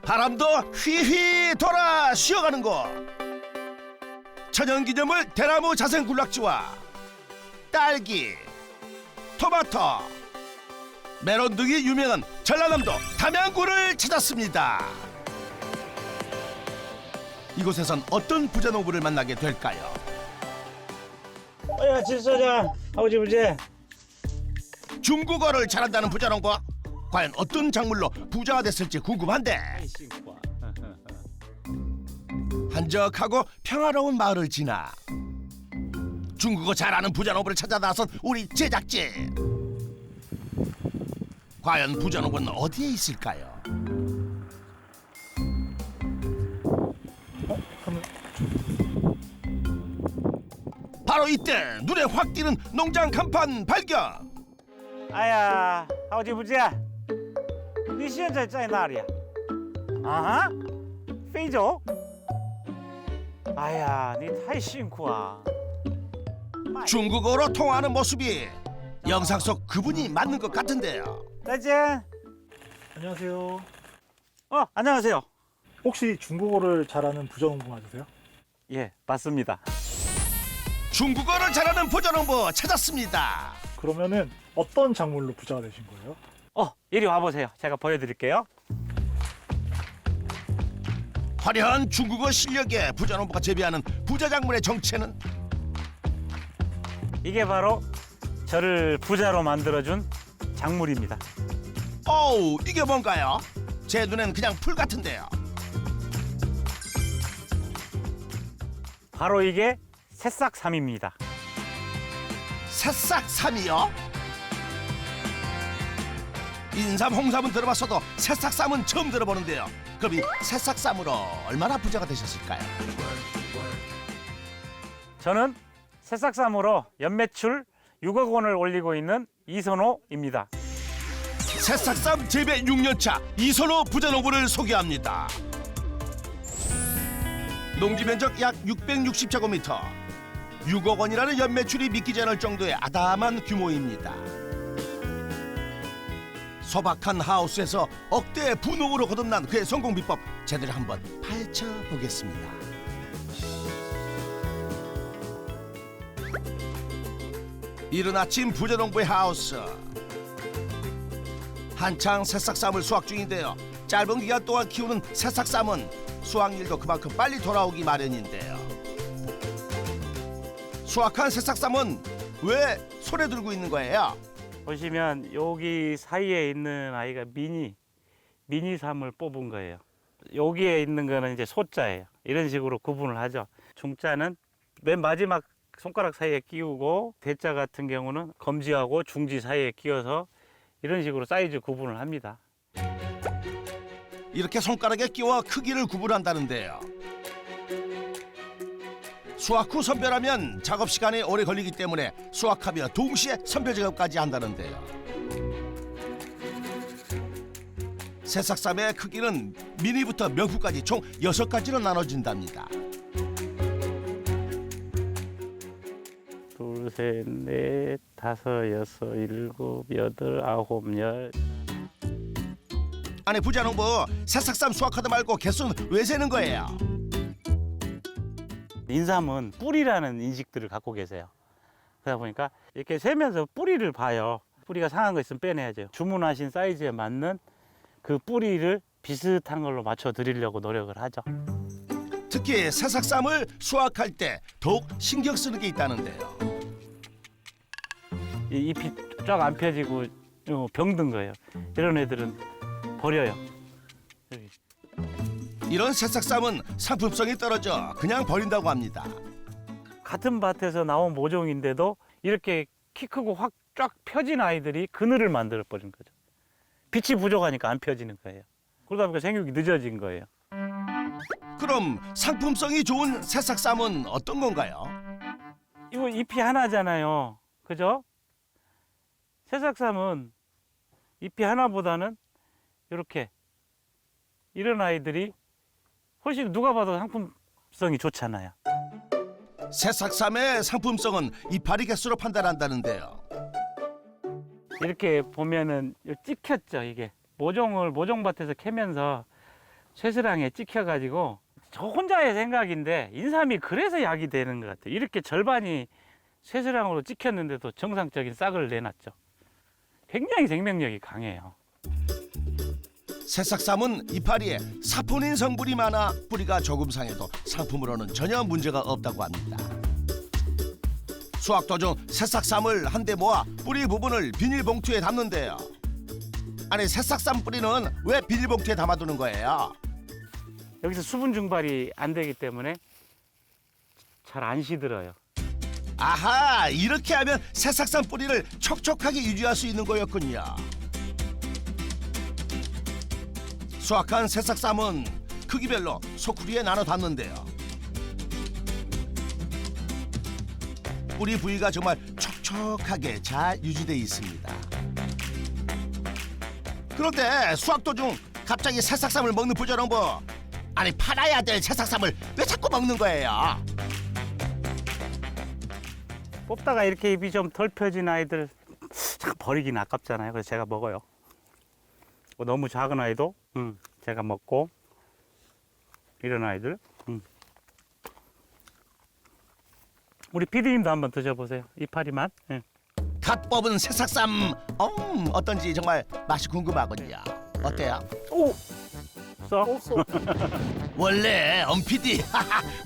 바람도 휘휘 돌아 쉬어가는 곳. 천연기념물 대나무 자생군락지와 딸기, 토마토, 메론 등이 유명한 전라남도 담양구를 찾았습니다. 이곳에선 어떤 부자농부를 만나게 될까요? 야, 질서장 아버지 부재. 중국어를 잘한다는 부자농부. 과연 어떤 작물로 부자가 됐을지 궁금한데, 한적하고 평화로운 마을을 지나 중국어 잘하는 부자농부를 찾아 나선 우리 제작진. 과연 부자농부는 어디에 있을까요? 바로 이때 눈에 확 띄는 농장 간판 발견. 아야, 아버지 부재. 你现在在哪里啊？非洲？哎呀，你太辛苦啊！ 중국어로 통화하는 모습이 영상 속 그분이 맞는 것 같은데요. 再见。 안녕하세요. 안녕하세요. 혹시 중국어를 잘하는 부자농부 맞으세요? 예, 맞습니다. 중국어를 잘하는 부자농부 찾았습니다. 그러면은 어떤 작물로 부자가 되신 거예요? 이리 와보세요. 제가 보여드릴게요. 화려한 중국어 실력에 부자농부가 재배하는 부자작물의 정체는 이게 바로 저를 부자로 만들어준 작물입니다. 어우, 이게 뭔가요? 제 눈엔 그냥 풀 같은데요. 바로 이게 새싹삼입니다. 새싹삼이요? 인삼, 홍삼은 들어봤어도 새싹삼은 처음 들어보는데요. 그럼 이 새싹삼으로 얼마나 부자가 되셨을까요? 저는 새싹삼으로 연매출 6억 원을 올리고 있는 이선호입니다. 새싹삼 재배 6년차 이선호 부자농부를 소개합니다. 농지 면적 약 660제곱미터, 6억 원이라는 연매출이 믿기지 않을 정도의 아담한 규모입니다. 소박한 하우스에서 억대 분홍으로 거듭난 그의 성공 비법 제대로 한번 파헤쳐 보겠습니다. 이른 아침 부자농부의 하우스. 한창 새싹쌈을 수확 중인데요. 짧은 기간 동안 키우는 새싹쌈은 수확일도 그만큼 빨리 돌아오기 마련인데요. 수확한 새싹쌈은 왜 손에 들고 있는 거예요? 보시면 여기 사이에 있는 아이가 미니삼을 뽑은 거예요. 여기에 있는 거는 이제 소자예요. 이런 식으로 구분을 하죠. 중자는 맨 마지막 손가락 사이에 끼우고, 대자 같은 경우는 검지하고 중지 사이에 끼워서 이런 식으로 사이즈 구분을 합니다. 이렇게 손가락에 끼워 크기를 구분한다는데요. 수확 후 선별하면 작업 시간이 오래 걸리기 때문에 수확하며 동시에 선별 작업까지 한다는데요. 새싹쌈의 크기는 미니부터 명품까지 총 6가지로 나눠진답니다. 둘, 셋, 넷, 다섯, 여섯, 일곱, 여덟, 아홉, 열. 아니 부자농부, 새싹쌈 수확하다 말고 개수는 왜 세는 거예요? 인삼은 뿌리라는 인식들을 갖고 계세요. 그러다 보니까 이렇게 세면서 뿌리를 봐요. 뿌리가 상한 거 있으면 빼내야죠. 주문하신 사이즈에 맞는 그 뿌리를 비슷한 걸로 맞춰 드리려고 노력을 하죠. 특히 새싹쌈을 수확할 때 더욱 신경 쓰는 게 있다는데요. 이 잎이 쫙 안 펴지고 병든 거예요. 이런 애들은 버려요. 여기. 이런 새싹쌈은 상품성이 떨어져 그냥 버린다고 합니다. 같은 밭에서 나온 모종인데도 이렇게 키 크고 확 쫙 펴진 아이들이 그늘을 만들어 버린 거죠. 빛이 부족하니까 안 펴지는 거예요. 그러다 보니까 생육이 늦어진 거예요. 그럼 상품성이 좋은 새싹쌈은 어떤 건가요? 이거 잎이 하나잖아요. 그죠? 새싹삼은 잎이 하나보다는 이렇게 이런 아이들이 훨씬 누가 봐도 상품성이 좋잖아요. 새싹쌈의 상품성은 이파리 개수로 판단한다는데요. 이렇게 보면은 찍혔죠. 이게 모종밭에서 캐면서 쇠스랑에 찍혀가지고 저 혼자의 생각인데 인삼이 그래서 약이 되는 것 같아요. 이렇게 절반이 쇠스랑으로 찍혔는데도 정상적인 싹을 내놨죠. 굉장히 생명력이 강해요. 새싹삼은 이파리에 사포닌 성분이 많아 뿌리가 조금 상해도 상품으로는 전혀 문제가 없다고 합니다. 수확 도중 새싹삼을 한데 모아 뿌리 부분을 비닐봉투에 담는데요. 아니 새싹삼 뿌리는 왜 비닐봉투에 담아두는 거예요? 여기서 수분 증발이 안 되기 때문에 잘 안 시들어요. 아하, 이렇게 하면 새싹삼 뿌리를 촉촉하게 유지할 수 있는 거였군요. 수확한 새싹삼은 크기별로 소쿠리에 나눠 담는데요. 뿌리 부위가 정말 촉촉하게 잘 유지되어 있습니다. 그런데 수확 도중 갑자기 새싹삼을 먹는 부자농부. 아니 팔아야 될 새싹삼을 왜 자꾸 먹는 거예요? 뽑다가 이렇게 잎이 좀 덜 펴진 아이들 참 버리긴 아깝잖아요. 그래서 제가 먹어요. 너무 작은 아이도 제가 먹고 이런 아이들 우리 피디님도 한번 드셔보세요. 이파리 맛. 예. 갓 뽑은 새싹삼 어떤지 정말 맛이 궁금하군요. 어때요? 오! 써? 원래 엄피디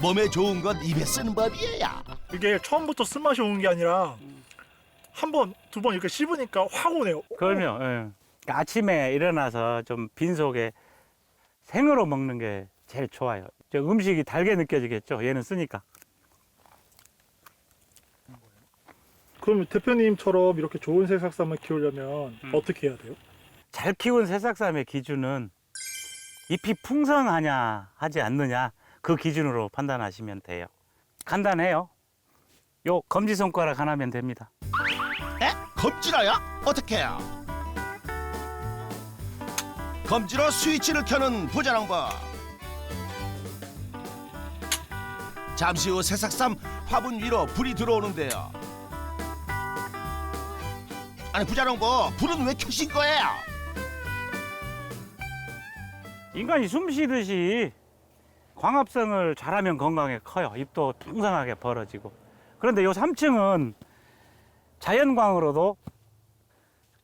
몸에 좋은 건 입에 쓰는 법이에요. 이게 처음부터 쓴맛이 오는 게 아니라 한 번, 두 번 이렇게 씹으니까 확 오네요. 그러면 예. 아침에 일어나서 좀 빈속에 생으로 먹는 게 제일 좋아요. 저 음식이 달게 느껴지겠죠. 얘는 쓰니까. 그럼 대표님처럼 이렇게 좋은 새싹삼을 키우려면 어떻게 해야 돼요? 잘 키운 새싹삼의 기준은 잎이 풍성하냐 하지 않느냐 그 기준으로 판단하시면 돼요. 간단해요. 요 검지손가락 하나면 됩니다. 에? 검지로요? 어떻게 해요? 검지로 스위치를 켜는 부자농부. 잠시 후 새싹삼 화분 위로 불이 들어오는데요. 아니 부자농부, 불은 왜 켜신 거예요? 인간이 숨 쉬듯이 광합성을 잘하면 건강에 커요. 잎도 풍성하게 벌어지고. 그런데 요 3층은 자연광으로도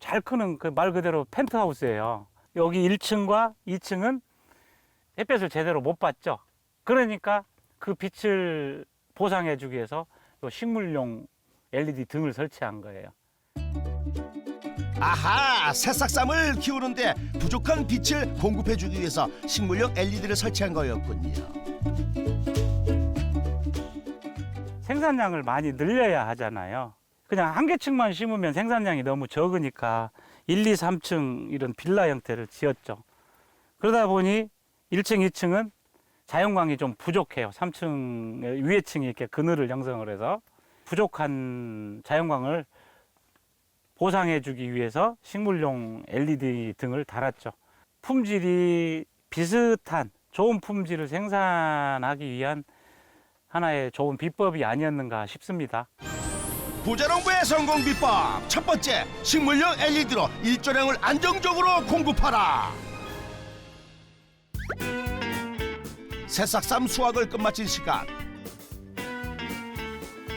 잘 크는 그 말 그대로 펜트하우스예요. 여기 1층과 2층은 햇볕을 제대로 못 받죠. 그러니까 그 빛을 보상해주기 위해서 요 식물용 LED 등을 설치한 거예요. 아하, 새싹삼을 키우는데 부족한 빛을 공급해주기 위해서 식물용 LED를 설치한 거였군요. 생산량을 많이 늘려야 하잖아요. 그냥 한 개층만 심으면 생산량이 너무 적으니까 1, 2, 3층 이런 빌라 형태를 지었죠. 그러다 보니 1층, 2층은 자연광이 좀 부족해요. 3층 위에 층이 이렇게 그늘을 형성을 해서 부족한 자연광을 보상해주기 위해서 식물용 LED 등을 달았죠. 품질이 비슷한 좋은 품질을 생산하기 위한 하나의 좋은 비법이 아니었는가 싶습니다. 부자농부의 성공 비법 첫 번째, 식물용 LED로 일조량을 안정적으로 공급하라. 새싹삼 수확을 끝마친 시간.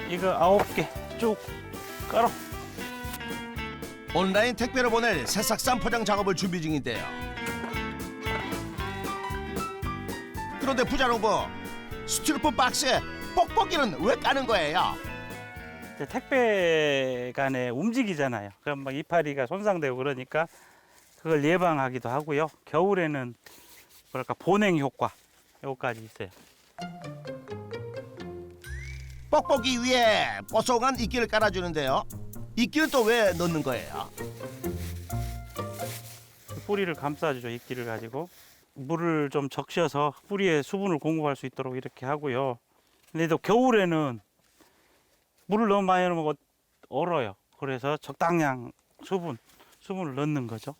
이거 9개 쭉 깔아. 온라인 택배로 보낼 새싹삼 포장 작업을 준비 중인데요. 그런데 부자농부, 스티로폼 박스에 뽁뽁이는 왜 까는 거예요? 택배 간에 움직이잖아요. 그럼 막 이파리가 손상되고 그러니까 그걸 예방하기도 하고요. 겨울에는 뭐랄까 보냉 효과 요거까지 있어요. 뽁뽁이 위에 뽀송한 이끼를 깔아주는데요. 이끼는 또 왜 넣는 거예요? 뿌리를 감싸주죠. 이끼를 가지고 물을 좀 적셔서 뿌리에 수분을 공급할 수 있도록 이렇게 하고요. 근데 또 겨울에는 물을 너무 많이 넣으면 얼어요. 그래서 적당량 수분을 넣는 거죠.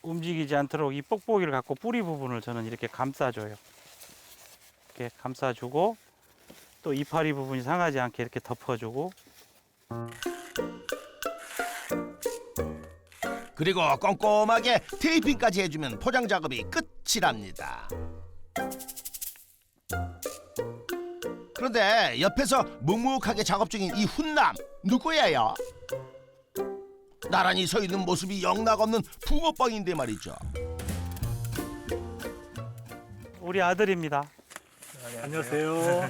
움직이지 않도록 이 뽁뽁이를 갖고 뿌리 부분을 저는 이렇게 감싸줘요. 이렇게 감싸주고 또 이파리 부분이 상하지 않게 이렇게 덮어주고. 그리고 꼼꼼하게 테이핑까지 해주면 포장 작업이 끝이랍니다. 그런데 옆에서 묵묵하게 작업 중인 이 훈남 누구예요? 나란히 서 있는 모습이 영락없는 붕어빵인데 말이죠. 우리 아들입니다. 안녕하세요.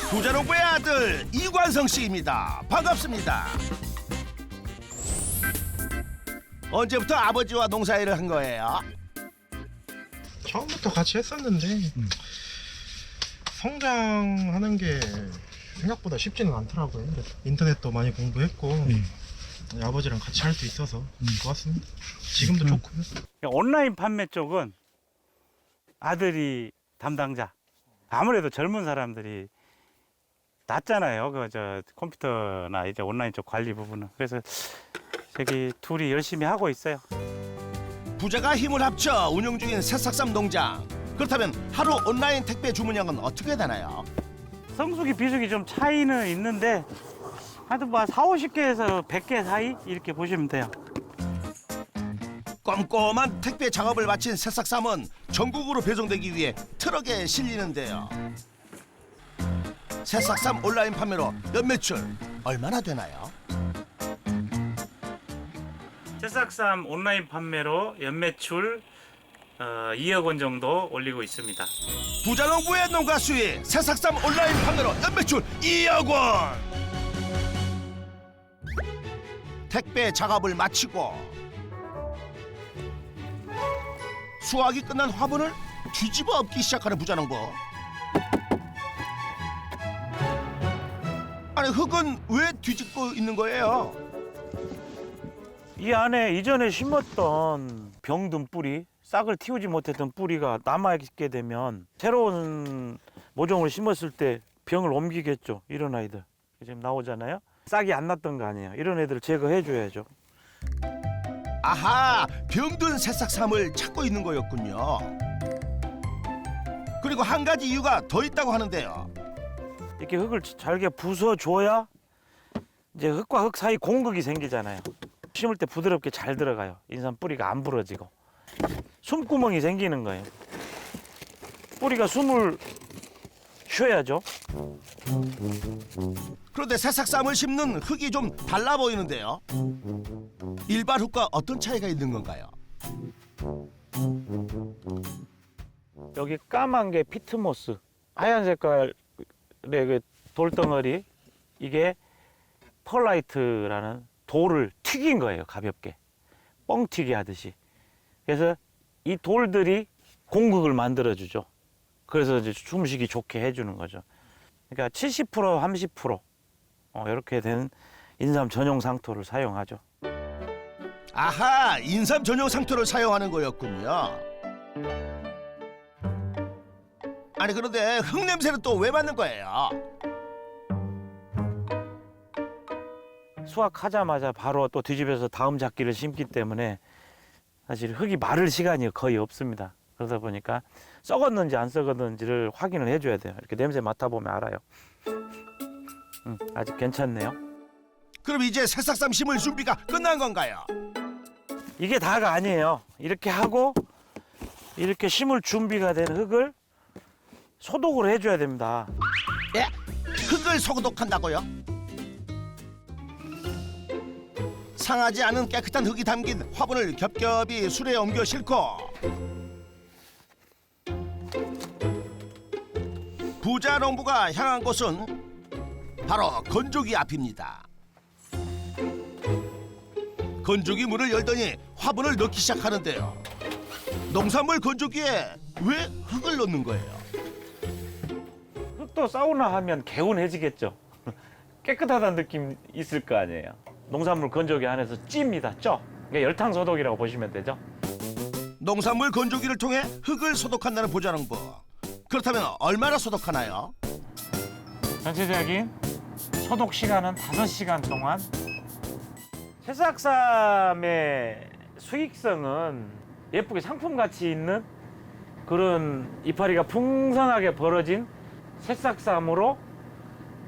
부자농부의 아들 이관성 씨입니다. 반갑습니다. 언제부터 아버지와 농사일을 한 거예요? 처음부터 같이 했었는데 성장하는 게 생각보다 쉽지는 않더라고요. 인터넷도 많이 공부했고 아버지랑 같이 할 수 있어서 좋았습니다. 지금도 좋고요. 온라인 판매 쪽은 아들이 담당자. 아무래도 젊은 사람들이 낫잖아요. 저 컴퓨터나 이제 온라인 쪽 관리 부분은. 그래서 저기 둘이 열심히 하고 있어요. 부자가 힘을 합쳐 운영 중인 새싹삼 농장. 그렇다면 하루 온라인 택배 주문량은 어떻게 되나요? 성수기 비수기 좀 차이는 있는데 하여튼 뭐 40-50개에서 100개 사이 이렇게 보시면 돼요. 꼼꼼한 택배 작업을 마친 새싹삼은 전국으로 배송되기 위해 트럭에 실리는데요. 새싹삼 온라인 판매로 연매출 얼마나 되나요? 새싹삼 온라인 판매로 연매출 2억 원 정도 올리고 있습니다. 부자농부의 농가 수익 새싹삼 온라인 판매로 연매출 2억 원. 택배 작업을 마치고 수확이 끝난 화분을 뒤집어 엎기 시작하는 부자농부. 아니 흙은 왜 뒤집고 있는 거예요? 이 안에 이전에 심었던 병든 뿌리, 싹을 틔우지 못했던 뿌리가 남아있게 되면 새로운 모종을 심었을 때 병을 옮기겠죠. 이런 아이들 지금 나오잖아요. 싹이 안 났던 거 아니에요. 이런 애들 제거해줘야죠. 아하, 병든 새싹삼을 찾고 있는 거였군요. 그리고 한 가지 이유가 더 있다고 하는데요. 이렇게 흙을 잘게 부숴줘야 이제 흙과 흙 사이 공극이 생기잖아요. 심을 때 부드럽게 잘 들어가요. 인삼 뿌리가 안 부러지고 숨구멍이 생기는 거예요. 뿌리가 숨을 쉬어야죠. 그런데 새싹삼을 심는 흙이 좀 달라 보이는데요. 일반 흙과 어떤 차이가 있는 건가요? 여기 까만 게 피트모스, 하얀 색깔의 그 돌덩어리, 이게 펄라이트라는 돌을 튀긴 거예요. 가볍게 뻥튀기 하듯이. 그래서 이 돌들이 공극을 만들어주죠. 그래서 이제 숨쉬기 좋게 해주는 거죠. 그러니까 70% 30% 이렇게 된 인삼 전용 상토를 사용하죠. 아하, 인삼 전용 상토를 사용하는 거였군요. 아니 그런데 흙 냄새는 또 왜 맡는 거예요? 수확하자마자 바로 또 뒤집어서 다음 작기를 심기 때문에 사실 흙이 마를 시간이 거의 없습니다. 그러다 보니까 썩었는지 안 썩었는지를 확인을 해줘야 돼요. 이렇게 냄새 맡아보면 알아요. 아직 괜찮네요. 그럼 이제 새싹삼 심을 준비가 끝난 건가요? 이게 다가 아니에요. 이렇게 하고 이렇게 심을 준비가 된 흙을 소독을 해줘야 됩니다. 예? 흙을 소독한다고요? 상하지 않은 깨끗한 흙이 담긴 화분을 겹겹이 수레에 옮겨 싣고 부자농부가 향한 곳은 바로 건조기 앞입니다. 건조기 문을 열더니 화분을 넣기 시작하는데요. 농산물 건조기에 왜 흙을 넣는 거예요? 흙도 사우나 하면 개운해지겠죠. 깨끗하다는 느낌 있을 거 아니에요. 농산물 건조기 안에서 찝니다. 쪄. 그러니까 열탕 소독이라고 보시면 되죠. 농산물 건조기를 통해 흙을 소독한다는 부자농부. 그렇다면 얼마나 소독하나요? 전체적인 소독 시간은 5시간 동안. 새싹삼의 수익성은 예쁘게 상품가치 있는 그런 이파리가 풍성하게 벌어진 새싹삼으로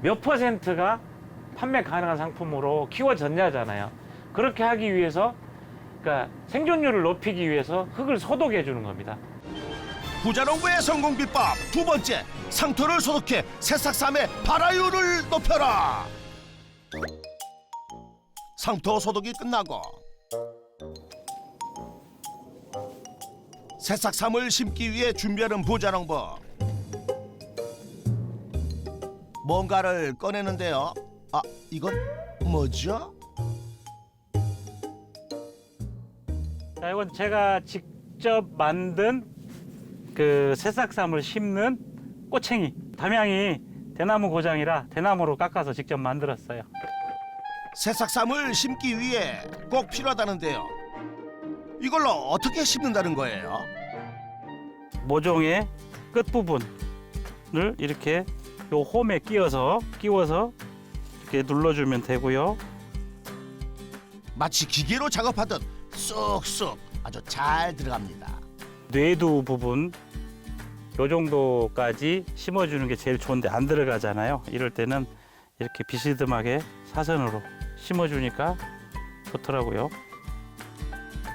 몇 %가 판매 가능한 상품으로 키워졌냐잖아요. 그렇게 하기 위해서 그러니까 생존율을 높이기 위해서 흙을 소독해 주는 겁니다. 부자농부의 성공 비법 두 번째, 상토를 소독해 새싹삼의 발화율을 높여라. 상토 소독이 끝나고 새싹삼을 심기 위해 준비하는 부자농부. 뭔가를 꺼내는데요. 아, 이건 뭐죠? 자, 이건 제가 직접 만든 그 새싹삼을 심는 꼬챙이. 담양이 대나무 고장이라 대나무로 깎아서 직접 만들었어요. 새싹삼을 심기 위해 꼭 필요하다는데요. 이걸로 어떻게 심는다는 거예요? 모종의 끝부분을 이렇게 요 홈에 끼워서 이렇게 눌러주면 되고요. 마치 기계로 작업하듯 쑥쑥 아주 잘 들어갑니다. 뇌두 부분 요 정도까지 심어주는 게 제일 좋은데 안 들어가잖아요. 이럴 때는 이렇게 비스듬하게 사선으로 심어주니까 좋더라고요.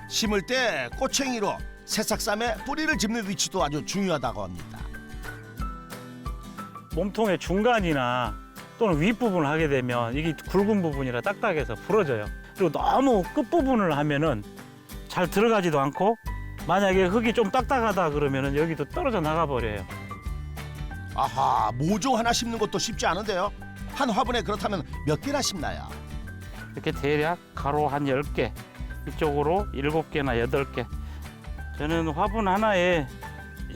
심을 때 꼬챙이로 새싹삼의 뿌리를 짚는 위치도 아주 중요하다고 합니다. 몸통의 중간이나 또는 윗부분을 하게 되면 이게 굵은 부분이라 딱딱해서 부러져요. 그리고 너무 끝부분을 하면은 잘 들어가지도 않고 만약에 흙이 좀 딱딱하다 그러면은 여기도 떨어져 나가 버려요. 아하, 모종 하나 심는 것도 쉽지 않은데요. 한 화분에 그렇다면 몇 개나 심나요? 이렇게 대략 가로 한 10개, 이쪽으로 7개나 8개. 저는 화분 하나에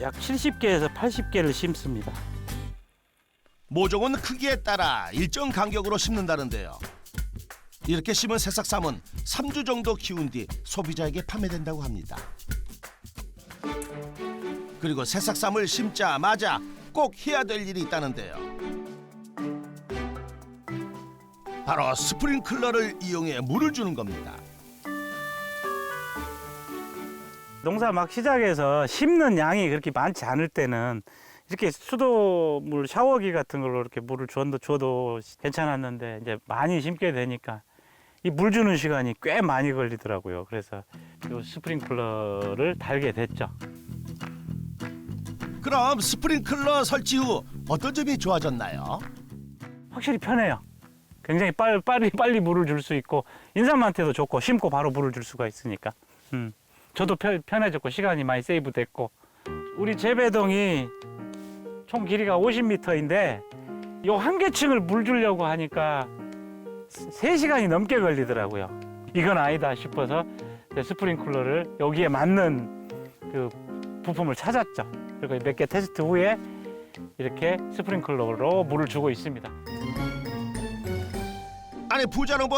약 70개에서 80개를 심습니다. 모종은 크기에 따라 일정 간격으로 심는다는데요. 이렇게 심은 새싹삼은 3주 정도 키운 뒤 소비자에게 판매된다고 합니다. 그리고 새싹삼을 심자마자 꼭 해야 될 일이 있다는데요. 바로 스프링클러를 이용해 물을 주는 겁니다. 농사 막 시작해서 심는 양이 그렇게 많지 않을 때는 이렇게 수돗물 샤워기 같은 걸로 이렇게 물을 줘도 괜찮았는데 이제 많이 심게 되니까 이 물 주는 시간이 꽤 많이 걸리더라고요. 그래서 이 스프링클러를 달게 됐죠. 그럼 스프링클러 설치 후 어떤 점이 좋아졌나요? 확실히 편해요. 굉장히 빨리 물을 줄 수 있고 인삼한테도 좋고 심고 바로 물을 줄 수가 있으니까. 저도 편해졌고 시간이 많이 세이브 됐고. 우리 재배동이 총 길이가 50m인데 요 한 개층을 물 주려고 하니까 3시간이 넘게 걸리더라고요. 이건 아니다 싶어서 스프링클러를 여기에 맞는 그 부품을 찾았죠. 그리고 몇 개 테스트 후에 이렇게 스프링클러로 물을 주고 있습니다. 아니 부자농부,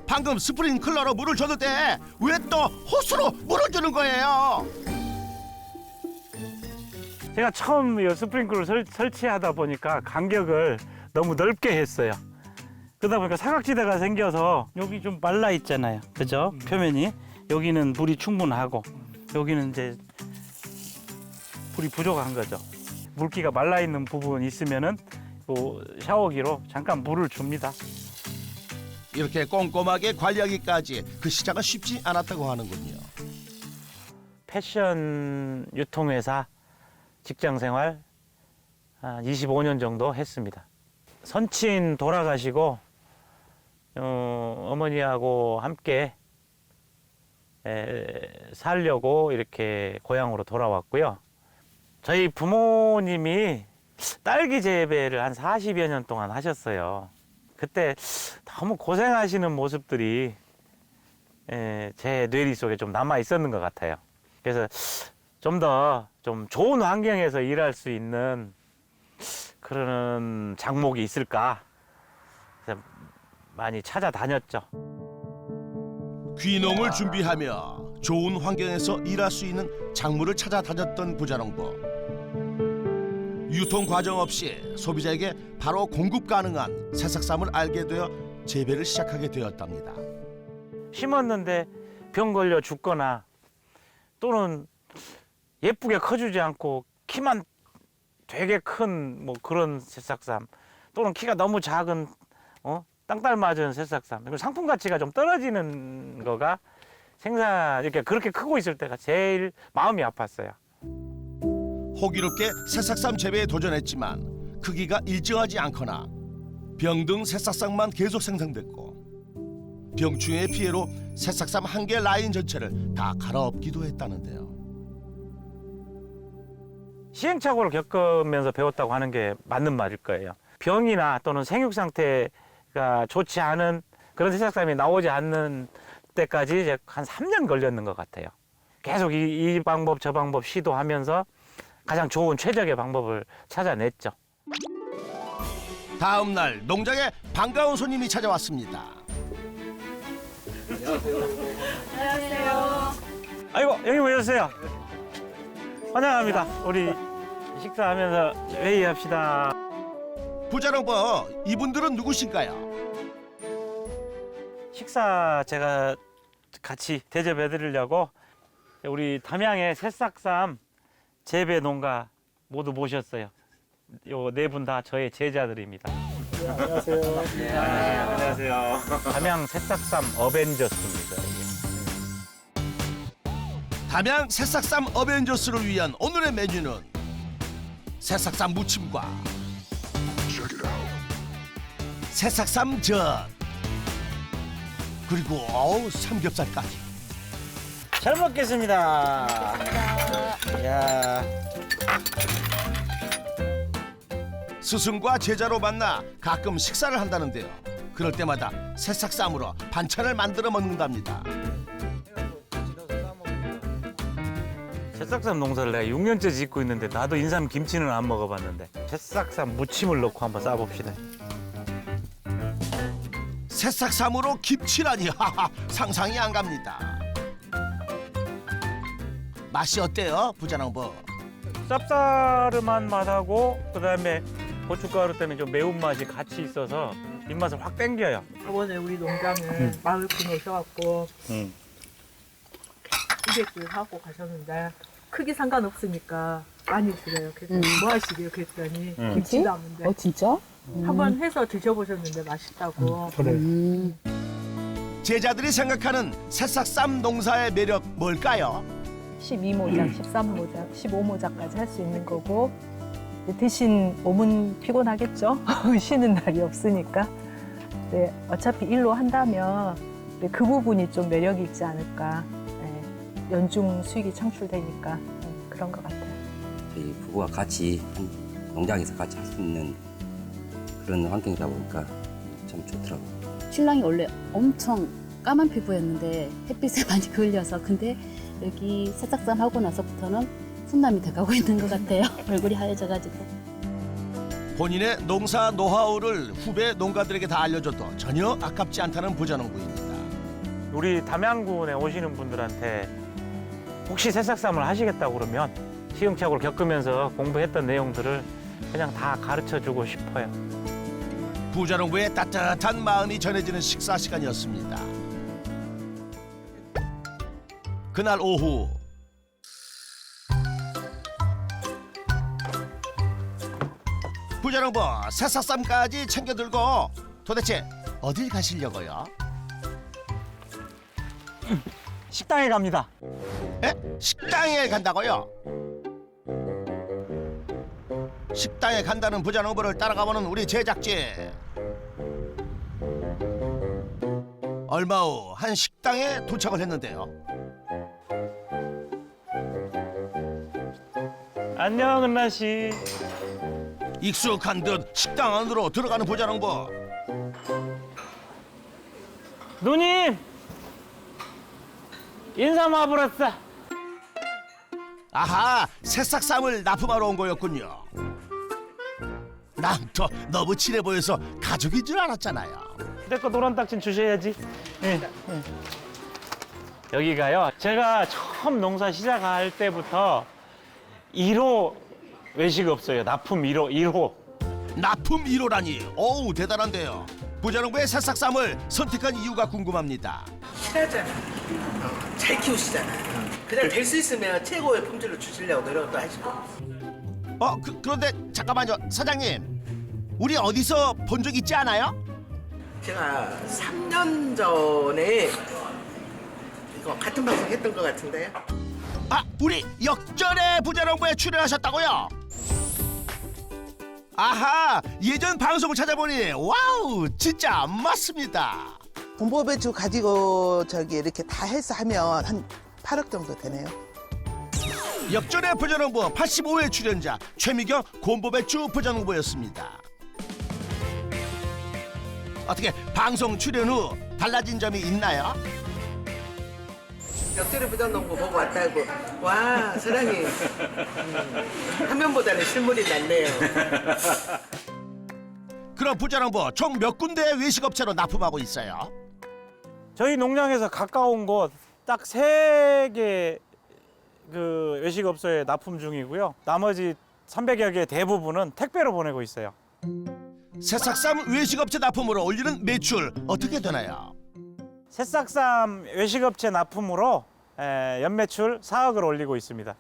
방금 스프링클러로 물을 줬는데 왜 또 호스로 물을 주는 거예요? 제가 처음 이 스프링클러를 설치하다 보니까 간격을 너무 넓게 했어요. 그러다 보니까 사각지대가 생겨서 여기 좀 말라 있잖아요. 그죠? 표면이. 여기는 물이 충분하고 여기는 이제 물이 부족한 거죠. 물기가 말라 있는 부분이 있으면은 그 샤워기로 잠깐 물을 줍니다. 이렇게 꼼꼼하게 관리하기까지 그 시작은 쉽지 않았다고 하는군요. 패션 유통회사 직장 생활 한 25년 정도 했습니다. 선친 돌아가시고 어머니하고 함께 살려고 이렇게 고향으로 돌아왔고요. 저희 부모님이 딸기 재배를 한 40여 년 동안 하셨어요. 그때 너무 고생하시는 모습들이 제 뇌리 속에 좀 남아 있었는 것 같아요. 그래서 좀 더 좀 좋은 환경에서 일할 수 있는 그런 작목이 있을까 그래서 많이 찾아다녔죠. 귀농을 준비하며 좋은 환경에서 일할 수 있는 작물을 찾아다녔던 부자농부. 유통 과정 없이 소비자에게 바로 공급 가능한 새싹삼을 알게 되어 재배를 시작하게 되었답니다. 심었는데 병 걸려 죽거나 또는 예쁘게 커주지 않고 키만 되게 큰 뭐 그런 새싹삼 또는 키가 너무 작은 땅딸 맞은 새싹삼 그리고 상품 가치가 좀 떨어지는 거가 생산 이렇게 그렇게 크고 있을 때가 제일 마음이 아팠어요. 호기롭게 새싹쌈 재배에 도전했지만 크기가 일정하지 않거나 병 등 새싹쌈만 계속 생산됐고 병충해의 피해로 새싹쌈 한 개 라인 전체를 다 갈아엎기도 했다는데요. 시행착오를 겪으면서 배웠다고 하는 게 맞는 말일 거예요. 병이나 또는 생육 상태가 좋지 않은 그런 새싹쌈이 나오지 않는 때까지 이제 한 3년 걸렸는 것 같아요. 계속 이 방법 저 방법 시도하면서 가장 좋은 최적의 방법을 찾아냈죠. 다음 날 농장에 반가운 손님이 찾아왔습니다. 아이고 여기 오셨어요. 환영합니다. 우리 식사하면서 회의합시다. 부자농부 이분들은 누구신가요? 식사 제가 같이 대접해 드리려고 우리 담양의 새싹쌈 재배 농가 모두 모셨어요. 요 네 분 다 저의 제자들입니다. 네, 안녕하세요. 안녕하세요. 담양 새싹쌈 어벤져스입니다. 담양 새싹쌈 어벤져스를 위한 오늘의 메뉴는 새싹쌈 무침과 새싹쌈 전 그리고 삼겹살까지. 잘 먹겠습니다. 야. 스승과 제자로 만나 가끔 식사를 한다는데요. 그럴 때마다 새싹쌈으로 반찬을 만들어 먹는답니다. 새싹쌈 농사를 내가 6년째 짓고 있는데 나도 인삼 김치는 안 먹어봤는데 새싹쌈 무침을 넣고 한번 싸봅시다. 새싹쌈으로 김치라니 하하 상상이 안 갑니다. 맛이 어때요, 부자농부? 쌉싸름한 맛하고 그다음에 고춧가루 때문에 좀 매운맛이 같이 있어서 입맛을 확 땡겨요. 저번에 우리 농장을 마을 분이 오셔갖고 이백줄 하고 가셨는데 크기 상관없으니까 많이 드려요. 그래서 뭐 하시게요? 그랬더니 김치 담은데 진짜? 한번 해서 드셔보셨는데 맛있다고. 그래. 제자들이 생각하는 새싹쌈 농사의 매력 뭘까요? 12모작, 13모작, 15모작까지 할 수 있는 거고 대신 몸은 피곤하겠죠. 쉬는 날이 없으니까. 네, 어차피 일로 한다면 네, 그 부분이 좀 매력이 있지 않을까. 네, 연중 수익이 창출되니까 네, 그런 것 같아요. 저희 부부가 같이 한 농장에서 같이 할 수 있는 그런 환경이다 보니까 참 좋더라고요. 신랑이 원래 엄청 까만 피부였는데 햇빛에 많이 걸려서 근데 여기 새싹쌈 하고 나서부터는 훈남이 돼가고 있는 것 같아요. 얼굴이 하얘져가지고. 본인의 농사 노하우를 후배 농가들에게 다 알려줘도 전혀 아깝지 않다는 부자농부입니다. 우리 담양군에 오시는 분들한테 혹시 새싹쌈을 하시겠다고 그러면 시행착오를 겪으면서 공부했던 내용들을 그냥 다 가르쳐주고 싶어요. 부자농부의 따뜻한 마음이 전해지는 식사 시간이었습니다. 그날 오후 부자농부 새싹쌈까지 챙겨 들고 도대체 어딜 가시려고요? 식당에 갑니다. 에? 식당에 간다고요? 식당에 간다는 부자농부를 따라가보는 우리 제작진. 얼마 후 한 식당에 도착을 했는데요. 안녕 은나 씨. 익숙한 듯 식당 안으로 들어가는 부자농부. 누님 인사 와버렸어. 아하, 새싹쌈을 납품하러 온 거였군요. 난 또 너무 친해 보여서 가족인 줄 알았잖아요. 내 거 노란 딱지 주셔야지. 예. 여기가요. 제가 처음 농사 시작할 때부터 1호 외식 없어요. 납품 1호. 납품 1호라니, 어우 대단한데요. 부자농부의 새싹쌈을 선택한 이유가 궁금합니다. 친하잖아. 잘 키우시잖아. 그냥 될 수 있으면 최고의 품질을 주시려고 노력도 하시고. 그런데 잠깐만요, 사장님. 우리 어디서 본 적 있지 않아요? 제가 3년 전에 같은 방송 했던 것 같은데요. 아, 우리 역전의 부자농부에 출연하셨다고요? 아하, 예전 방송을 찾아보니 와우, 진짜 맞습니다. 곰보배추 가지고 이렇게 다 해서 하면 한 8억 정도 되네요. 역전의 부자농부 85회 출연자 최미경 곰보배추 부자농부였습니다. 어떻게 방송 출연 후 달라진 점이 있나요? 역전의 부자농부 보고 왔다고. 와, 사랑이 화면보다는 실물이 낫네요. 그럼 부자농부 총 몇 군데의 외식업체로 납품하고 있어요? 저희 농장에서 가까운 곳 딱 3개 그 외식업소에 납품 중이고요. 나머지 300여 개 대부분은 택배로 보내고 있어요. 새싹쌈 외식업체 납품으로 올리는 매출 어떻게 되나요? 새싹쌈 외식업체 납품으로 연매출 4억을 올리고 있습니다.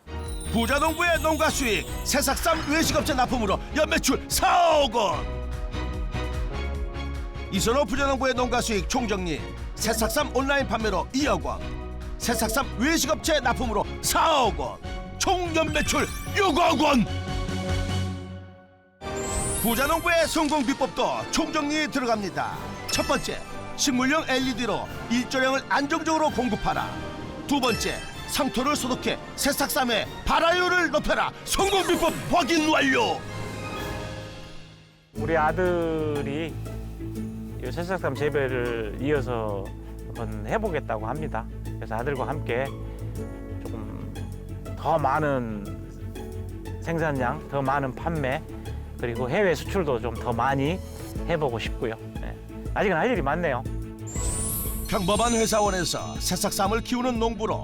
부자농부의 농가 수익 새싹쌈 외식업체 납품으로 연매출 4억 원. 이선호 부자농부의 농가 수익 총정리 새싹쌈 온라인 판매로 2억 원, 새싹쌈 외식업체 납품으로 4억 원, 총 연매출 6억 원. 부자농부의 성공 비법도 총정리 들어갑니다. 첫 번째, 식물용 LED로 일조량을 안정적으로 공급하라. 두 번째, 상토를 소독해 새싹쌈의 발화율을 높여라. 성공 비법 확인 완료. 우리 아들이 이 새싹쌈 재배를 이어서 한번 해보겠다고 합니다. 그래서 아들과 함께 조금 더 많은 생산량, 더 많은 판매, 그리고 해외 수출도 좀 더 많이 해보고 싶고요. 아직은 할 일이 많네요. 평범한 회사원에서 새싹쌈을 키우는 농부로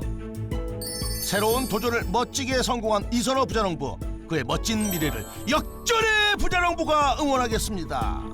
새로운 도전을 멋지게 성공한 이선호 부자농부, 그의 멋진 미래를 역전의 부자농부가 응원하겠습니다.